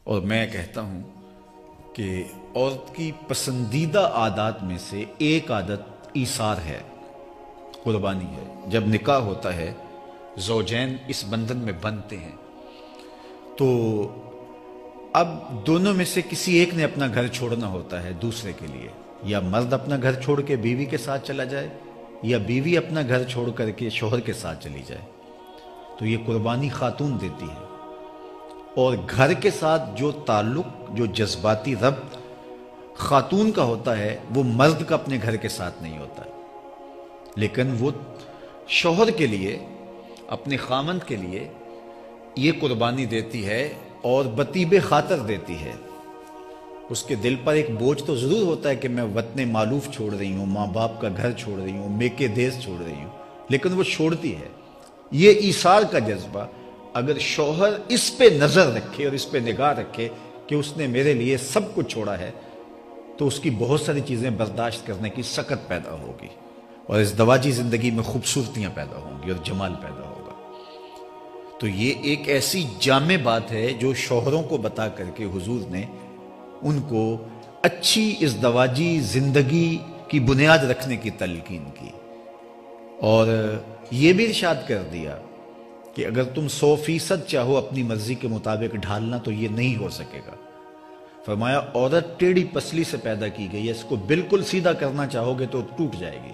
اور میں کہتا ہوں کہ عورت کی پسندیدہ عادات میں سے ایک عادت ایثار ہے، قربانی ہے۔ جب نکاح ہوتا ہے، زوجین اس بندھن میں بندھتے ہیں، تو اب دونوں میں سے کسی ایک نے اپنا گھر چھوڑنا ہوتا ہے دوسرے کے لیے۔ یا مرد اپنا گھر چھوڑ کے بیوی کے ساتھ چلا جائے، یا بیوی اپنا گھر چھوڑ کر کے شوہر کے ساتھ چلی جائے، تو یہ قربانی خاتون دیتی ہے۔ اور گھر کے ساتھ جو تعلق، جو جذباتی ربط خاتون کا ہوتا ہے، وہ مرد کا اپنے گھر کے ساتھ نہیں ہوتا، لیکن وہ شوہر کے لیے، اپنے خامند کے لیے یہ قربانی دیتی ہے اور بطیب خاطر دیتی ہے۔ اس کے دل پر ایک بوجھ تو ضرور ہوتا ہے کہ میں وطن مالوف چھوڑ رہی ہوں، ماں باپ کا گھر چھوڑ رہی ہوں، میکے دیس چھوڑ رہی ہوں، لیکن وہ چھوڑتی ہے۔ یہ ایثار کا جذبہ اگر شوہر اس پہ نظر رکھے اور اس پہ نگاہ رکھے کہ اس نے میرے لیے سب کچھ چھوڑا ہے، تو اس کی بہت ساری چیزیں برداشت کرنے کی سکت پیدا ہوگی، اور اس دواجی زندگی میں خوبصورتیاں پیدا ہوں گی اور جمال پیدا ہوگا۔ تو یہ ایک ایسی جامع بات ہے جو شوہروں کو بتا کر کے حضور نے ان کو اچھی اس دواجی زندگی کی بنیاد رکھنے کی تلقین کی، اور یہ بھی ارشاد کر دیا کہ اگر تم 100% چاہو اپنی مرضی کے مطابق ڈھالنا تو یہ نہیں ہو سکے گا۔ فرمایا عورت ٹیڑھی پسلی سے پیدا کی گئی ہے، اس کو بالکل سیدھا کرنا چاہو گے تو ٹوٹ جائے گی،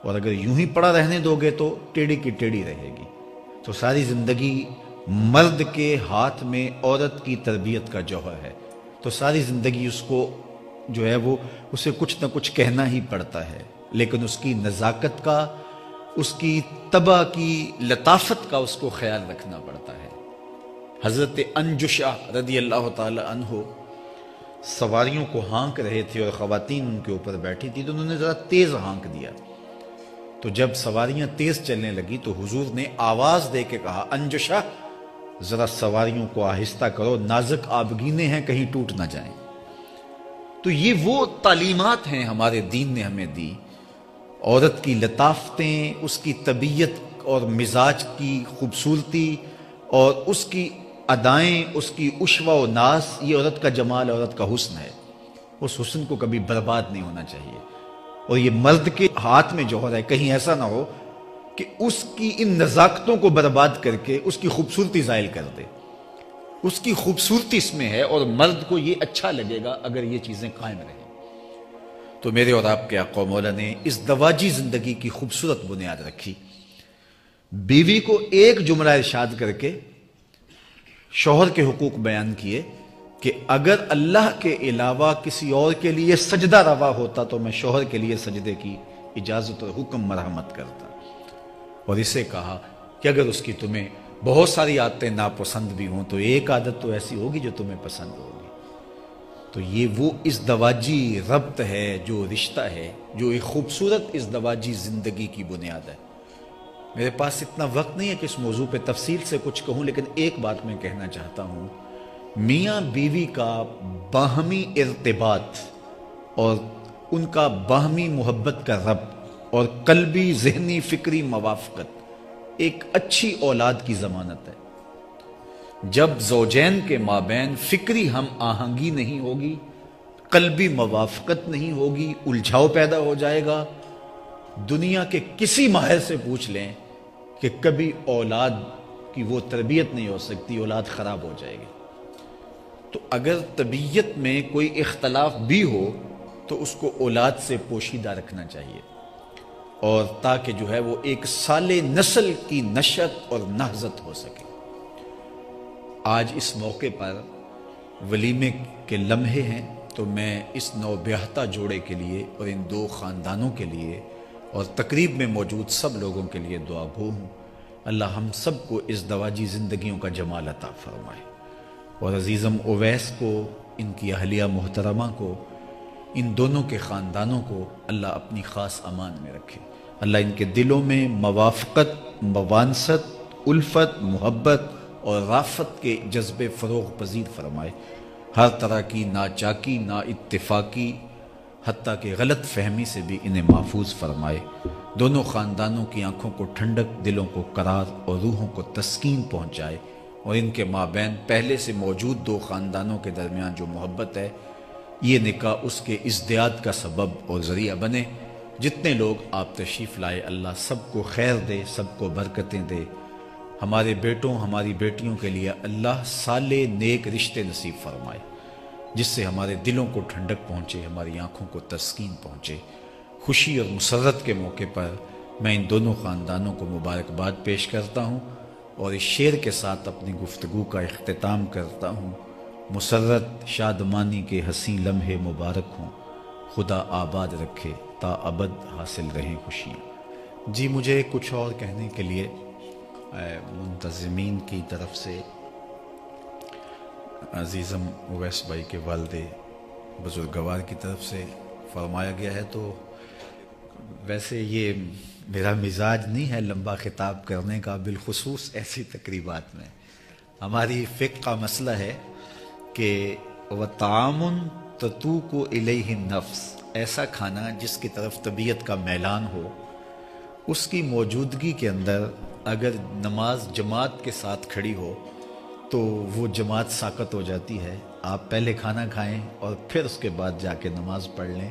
اور اگر یوں ہی پڑا رہنے دو گے تو ٹیڑھی کی ٹیڑھی رہے گی۔ تو ساری زندگی مرد کے ہاتھ میں عورت کی تربیت کا جوہر ہے، تو ساری زندگی اس کو جو ہے وہ اسے کچھ نہ کچھ کہنا ہی پڑتا ہے، لیکن اس کی نزاکت کا، اس کی طبع کی لطافت کا اس کو خیال رکھنا پڑتا ہے۔ حضرت انجشہ رضی اللہ تعالی عنہ سواریوں کو ہانک رہے تھے اور خواتین ان کے اوپر بیٹھی تھی، تو انہوں نے ذرا تیز ہانک دیا۔ تو جب سواریاں تیز چلنے لگی تو حضور نے آواز دے کے کہا، انجشہ ذرا سواریوں کو آہستہ کرو، نازک آبگینے ہیں، کہیں ٹوٹ نہ جائیں۔ تو یہ وہ تعلیمات ہیں ہمارے دین نے ہمیں دی۔ عورت کی لطافتیں، اس کی طبیعت اور مزاج کی خوبصورتی، اور اس کی ادائیں، اس کی عشوہ و ناز، یہ عورت کا جمال، عورت کا حسن ہے۔ اس حسن کو کبھی برباد نہیں ہونا چاہیے، اور یہ مرد کے ہاتھ میں جوہر ہے، کہیں ایسا نہ ہو کہ اس کی ان نزاکتوں کو برباد کر کے اس کی خوبصورتی زائل کر دے۔ اس کی خوبصورتی اس میں ہے، اور مرد کو یہ اچھا لگے گا اگر یہ چیزیں قائم رہیں۔ تو میرے اور آپ کے آقا مولا نے اس دواجی زندگی کی خوبصورت بنیاد رکھی۔ بیوی کو ایک جملہ ارشاد کر کے شوہر کے حقوق بیان کیے کہ اگر اللہ کے علاوہ کسی اور کے لیے سجدہ روا ہوتا تو میں شوہر کے لیے سجدے کی اجازت اور حکم مرحمت کرتا، اور اسے کہا کہ اگر اس کی تمہیں بہت ساری عادتیں ناپسند بھی ہوں تو ایک عادت تو ایسی ہوگی جو تمہیں پسند ہوگی۔ تو یہ وہ اس دواجی ربط ہے، جو رشتہ ہے، جو ایک خوبصورت اس دواجی زندگی کی بنیاد ہے۔ میرے پاس اتنا وقت نہیں ہے کہ اس موضوع پہ تفصیل سے کچھ کہوں، لیکن ایک بات میں کہنا چاہتا ہوں، میاں بیوی کا باہمی ارتباط اور ان کا باہمی محبت کا ربط اور قلبی، ذہنی، فکری موافقت ایک اچھی اولاد کی ضمانت ہے۔ جب زوجین کے مابین فکری ہم آہنگی نہیں ہوگی، قلبی موافقت نہیں ہوگی، الجھاؤ پیدا ہو جائے گا۔ دنیا کے کسی ماہر سے پوچھ لیں کہ کبھی اولاد کی وہ تربیت نہیں ہو سکتی، اولاد خراب ہو جائے گی۔ تو اگر طبیعت میں کوئی اختلاف بھی ہو تو اس کو اولاد سے پوشیدہ رکھنا چاہیے، اور تاکہ جو ہے وہ ایک سالے نسل کی نشأت اور نہضت ہو سکے۔ آج اس موقع پر ولیمے کے لمحے ہیں، تو میں اس نوبیاہتا جوڑے کے لیے اور ان دو خاندانوں کے لیے اور تقریب میں موجود سب لوگوں کے لیے دعا گو ہوں۔ اللہ ہم سب کو اس دواجی زندگیوں کا جمال عطا فرمائے، اور عزیزم اویس کو، ان کی اہلیہ محترمہ کو، ان دونوں کے خاندانوں کو اللہ اپنی خاص امان میں رکھے۔ اللہ ان کے دلوں میں موافقت، موانست، الفت، محبت اور رافت کے جذبے فروغ پذیر فرمائے۔ ہر طرح کی ناچاکی، نا اتفاقی، حتیٰ کہ غلط فہمی سے بھی انہیں محفوظ فرمائے۔ دونوں خاندانوں کی آنکھوں کو ٹھنڈک، دلوں کو قرار اور روحوں کو تسکین پہنچائے، اور ان کے مابین پہلے سے موجود دو خاندانوں کے درمیان جو محبت ہے، یہ نکاح اس کے ازدیاد کا سبب اور ذریعہ بنے۔ جتنے لوگ آپ تشریف لائے، اللہ سب کو خیر دے، سب کو برکتیں دے۔ ہمارے بیٹوں ہماری بیٹیوں کے لیے اللہ صالح نیک رشتے نصیب فرمائے، جس سے ہمارے دلوں کو ٹھنڈک پہنچے، ہماری آنکھوں کو تسکین پہنچے۔ خوشی اور مسرت کے موقع پر میں ان دونوں خاندانوں کو مبارکباد پیش کرتا ہوں اور اس شعر کے ساتھ اپنی گفتگو کا اختتام کرتا ہوں۔ مسرت شادمانی کے حسین لمحے مبارک ہوں، خدا آباد رکھے تا ابد حاصل رہیں خوشیاں۔ جی مجھے کچھ اور کہنے کے لیے منتظمین کی طرف سے عزیزم اویس بھائی کے والد بزرگوار کی طرف سے فرمایا گیا ہے، تو ویسے یہ میرا مزاج نہیں ہے لمبا خطاب کرنے کا، بالخصوص ایسی تقریبات میں۔ ہماری فقہ کا مسئلہ ہے کہ وَطَعَامٌ تَتُوقُ إِلَيْهِ النَّفْسُ، ایسا کھانا جس کی طرف طبیعت کا میلان ہو، اس کی موجودگی کے اندر اگر نماز جماعت کے ساتھ کھڑی ہو تو وہ جماعت ساقط ہو جاتی ہے۔ آپ پہلے کھانا کھائیں اور پھر اس کے بعد جا کے نماز پڑھ لیں،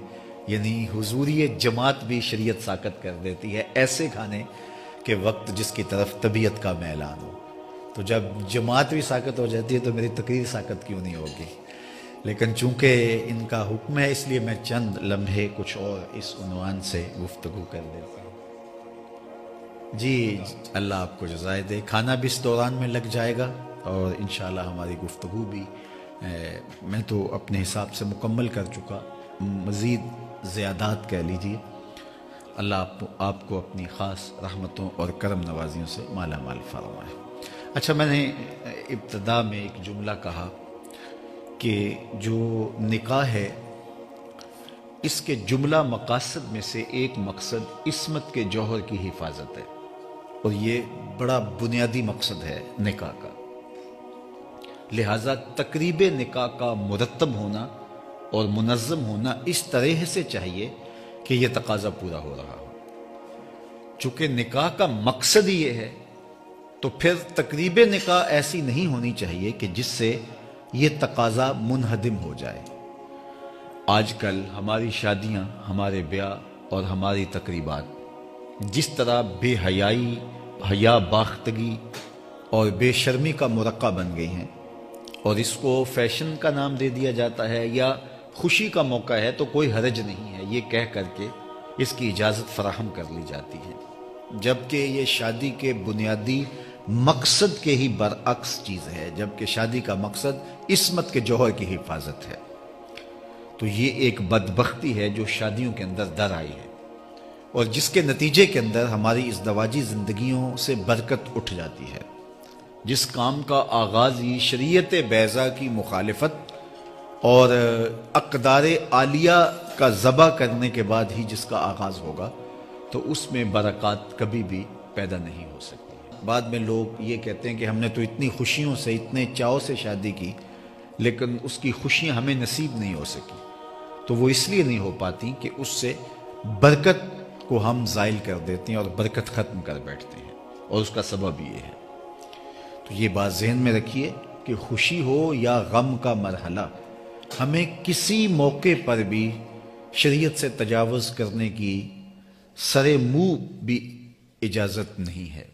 یعنی حضوری جماعت بھی شریعت ساقط کر دیتی ہے ایسے کھانے کے وقت جس کی طرف طبیعت کا میلان ہو۔ تو جب جماعت بھی ساقط ہو جاتی ہے تو میری تقریر ساقط کیوں نہیں ہوگی؟ لیکن چونکہ ان کا حکم ہے اس لیے میں چند لمحے کچھ اور اس عنوان سے گفتگو کر دیتا ہوں۔ جی اللہ آپ کو جزائے دے، کھانا بھی اس دوران میں لگ جائے گا اور انشاءاللہ ہماری گفتگو بھی میں تو اپنے حساب سے مکمل کر چکا، مزید زیادات کہہ لیجیے۔ اللہ آپ کو اپنی خاص رحمتوں اور کرم نوازیوں سے مالا مال فرمائے۔ اچھا، میں نے ابتدا میں ایک جملہ کہا کہ جو نکاح ہے اس کے جملہ مقاصد میں سے ایک مقصد عصمت کے جوہر کی حفاظت ہے، اور یہ بڑا بنیادی مقصد ہے نکاح کا۔ لہٰذا تقریب نکاح کا مرتب ہونا اور منظم ہونا اس طرح سے چاہیے کہ یہ تقاضا پورا ہو رہا ہو۔ چونکہ نکاح کا مقصد ہی یہ ہے تو پھر تقریب نکاح ایسی نہیں ہونی چاہیے کہ جس سے یہ تقاضا منہدم ہو جائے۔ آج کل ہماری شادیاں، ہمارے بیاہ اور ہماری تقریبات جس طرح بے حیائی، حیا باختگی اور بے شرمی کا مرقع بن گئی ہیں، اور اس کو فیشن کا نام دے دیا جاتا ہے، یا خوشی کا موقع ہے تو کوئی حرج نہیں ہے یہ کہہ کر کے اس کی اجازت فراہم کر لی جاتی ہے، جبکہ یہ شادی کے بنیادی مقصد کے ہی برعکس چیز ہے، جبکہ شادی کا مقصد عصمت کے جوہر کی حفاظت ہے۔ تو یہ ایک بدبختی ہے جو شادیوں کے اندر در آئی ہے، اور جس کے نتیجے کے اندر ہماری ازدواجی زندگیوں سے برکت اٹھ جاتی ہے۔ جس کام کا آغاز ہی شریعت بیضا کی مخالفت اور اقدار عالیہ کا ذبح کرنے کے بعد ہی جس کا آغاز ہوگا، تو اس میں برکات کبھی بھی پیدا نہیں ہو سکتی۔ بعد میں لوگ یہ کہتے ہیں کہ ہم نے تو اتنی خوشیوں سے، اتنے چاؤ سے شادی کی، لیکن اس کی خوشیاں ہمیں نصیب نہیں ہو سکی۔ تو وہ اس لیے نہیں ہو پاتی کہ اس سے برکت کو ہم زائل کر دیتے ہیں اور برکت ختم کر بیٹھتے ہیں، اور اس کا سبب یہ ہے۔ تو یہ بات ذہن میں رکھیے کہ خوشی ہو یا غم کا مرحلہ، ہمیں کسی موقع پر بھی شریعت سے تجاوز کرنے کی سرے منہ بھی اجازت نہیں ہے۔